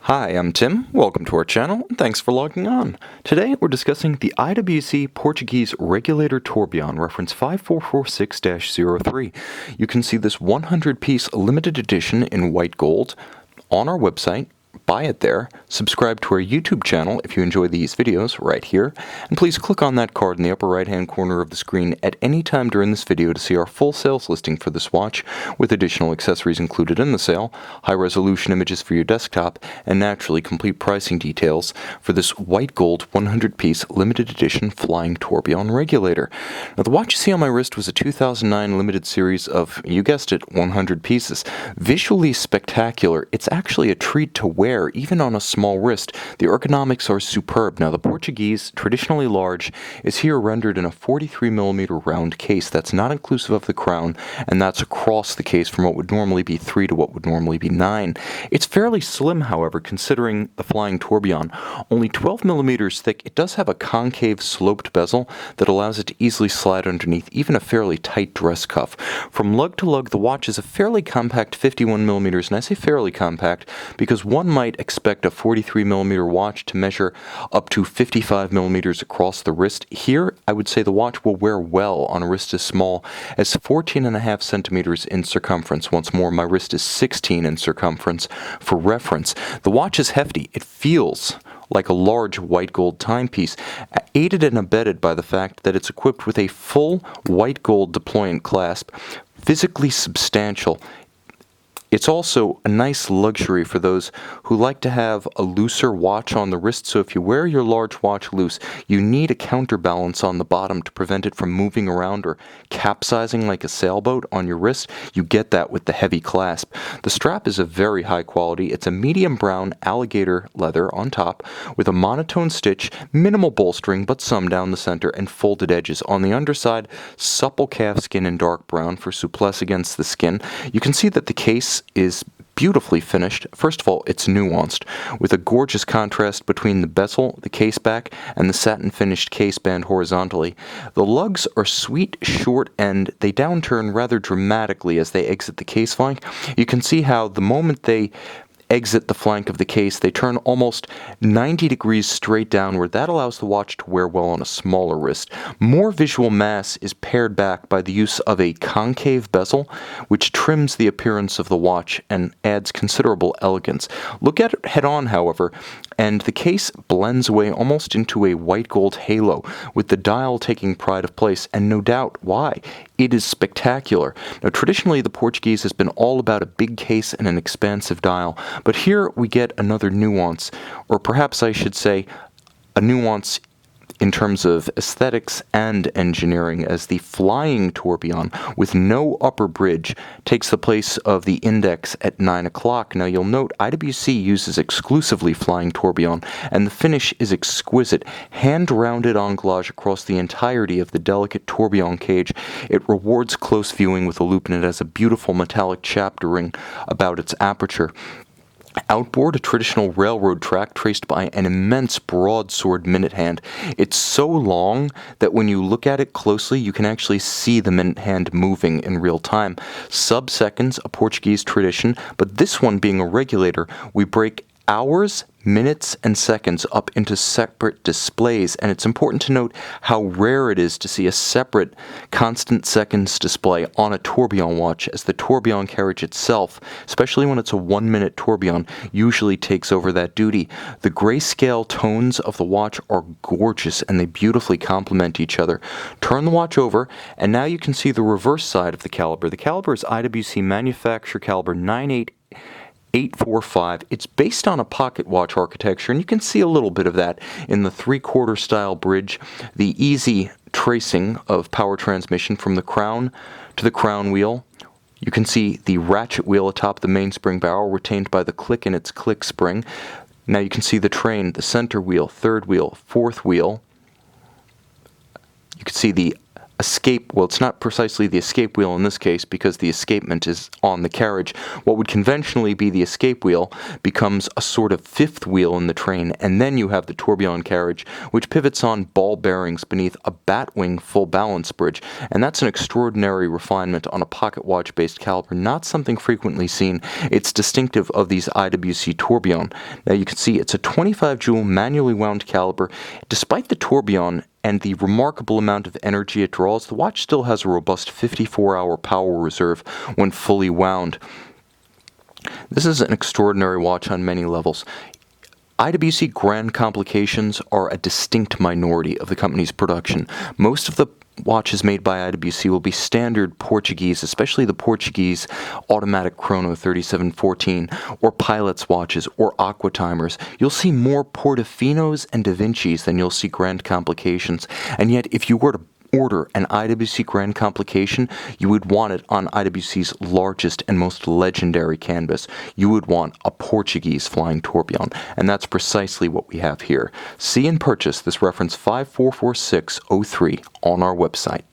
Hi, I'm Tim. Welcome to our channel, and thanks for logging on. Today, we're discussing the IWC Portuguese Regulator Tourbillion, reference 5446-03. You can see this 100-piece limited edition in white gold on our website. Buy it there, subscribe to our YouTube channel if you enjoy these videos right here, and please click on that card in the upper right hand corner of the screen at any time during this video to see our full sales listing for this watch, with additional accessories included in the sale, high resolution images for your desktop, and naturally complete pricing details for this white gold 100-piece limited edition flying tourbillon regulator. Now the watch you see on my wrist was a 2009 limited series of, you guessed it, 100 pieces. Visually spectacular, it's actually a treat to wear even on a small wrist. The ergonomics are superb. Now the Portuguese, traditionally large, is here rendered in a 43mm round case. That's not inclusive of the crown, and that's across the case from what would normally be 3 to what would normally be 9. It's fairly slim, however, considering the flying tourbillon. Only 12mm thick, it does have a concave sloped bezel that allows it to easily slide underneath even a fairly tight dress cuff. From lug to lug, the watch is a fairly compact 51mm, and I say fairly compact because one might expect a 43mm watch to measure up to 55mm across the wrist. Here, I would say the watch will wear well on a wrist as small as 14.5 centimeters in circumference. Once more, my wrist is 16 in circumference. For reference, the watch is hefty. It feels like a large white gold timepiece, aided and abetted by the fact that it's equipped with a full white gold deployant clasp, physically substantial. It's also a nice luxury for those who like to have a looser watch on the wrist, so if you wear your large watch loose, you need a counterbalance on the bottom to prevent it from moving around or capsizing like a sailboat on your wrist. You get that with the heavy clasp. The strap is of very high quality. It's a medium brown alligator leather on top with a monotone stitch, minimal bolstering but some down the center, and folded edges. On the underside, supple calf skin in dark brown for souplesse against the skin. You can see that the case is beautifully finished. First of all, it's nuanced, with a gorgeous contrast between the bezel, the case back, and the satin finished case band horizontally. The lugs are sweet, short, and they downturn rather dramatically as they exit the case flank. You can see how the moment they exit the flank of the case, they turn almost 90 degrees straight downward. That allows the watch to wear well on a smaller wrist. More visual mass is pared back by the use of a concave bezel, which trims the appearance of the watch and adds considerable elegance. Look at it head-on, however, and the case blends away almost into a white gold halo, with the dial taking pride of place, and no doubt why. It is spectacular. Now, traditionally, the Portuguese has been all about a big case and an expansive dial, but here we get another nuance, or perhaps I should say a nuance in terms of aesthetics and engineering, as the flying tourbillon with no upper bridge takes the place of the index at 9 o'clock. Now you'll note IWC uses exclusively flying tourbillon, and the finish is exquisite. Hand-rounded anglage across the entirety of the delicate tourbillon cage. It rewards close viewing with a loop, and it has a beautiful metallic chapter ring about its aperture. Outboard, a traditional railroad track traced by an immense broadsword minute hand. It's so long that when you look at it closely, you can actually see the minute hand moving in real time. Sub-seconds, a Portuguese tradition, but this one being a regulator, we break hours, minutes, and seconds up into separate displays, and it's important to note how rare it is to see a separate constant seconds display on a tourbillon watch, as the tourbillon carriage itself, especially when it's a 1-minute tourbillon, usually takes over that duty. The grayscale tones of the watch are gorgeous, and they beautifully complement each other. Turn the watch over, and now you can see the reverse side of the caliber. The caliber is IWC manufacturer caliber 98845. It's based on a pocket watch architecture, and you can see a little bit of that in the 3/4 style bridge, the easy tracing of power transmission from the crown to the crown wheel. You can see the ratchet wheel atop the mainspring barrel retained by the click in its click spring. Now you can see the train, the center wheel, third wheel, fourth wheel. You can see the well, it's not precisely the escape wheel in this case because the escapement is on the carriage. What would conventionally be the escape wheel becomes a sort of fifth wheel in the train, and then you have the tourbillon carriage, which pivots on ball bearings beneath a batwing full balance bridge, and that's an extraordinary refinement on a pocket watch-based caliber, not something frequently seen. It's distinctive of these IWC tourbillon. Now you can see it's a 25-joule manually wound caliber. Despite the tourbillon and the remarkable amount of energy it draws, the watch still has a robust 54-hour power reserve when fully wound. This is an extraordinary watch on many levels. IWC Grand Complications are a distinct minority of the company's production. Most of the watches made by IWC will be standard Portuguese, especially the Portuguese automatic chrono 3714, or pilot's watches, or aqua timers. You'll see more Portofinos and Da Vincis than you'll see Grand Complications, and yet if you were to order an IWC Grand Complication, you would want it on IWC's largest and most legendary canvas. You would want a Portuguese flying tourbillon, and that's precisely what we have here. See and purchase this reference 5446-03 on our website.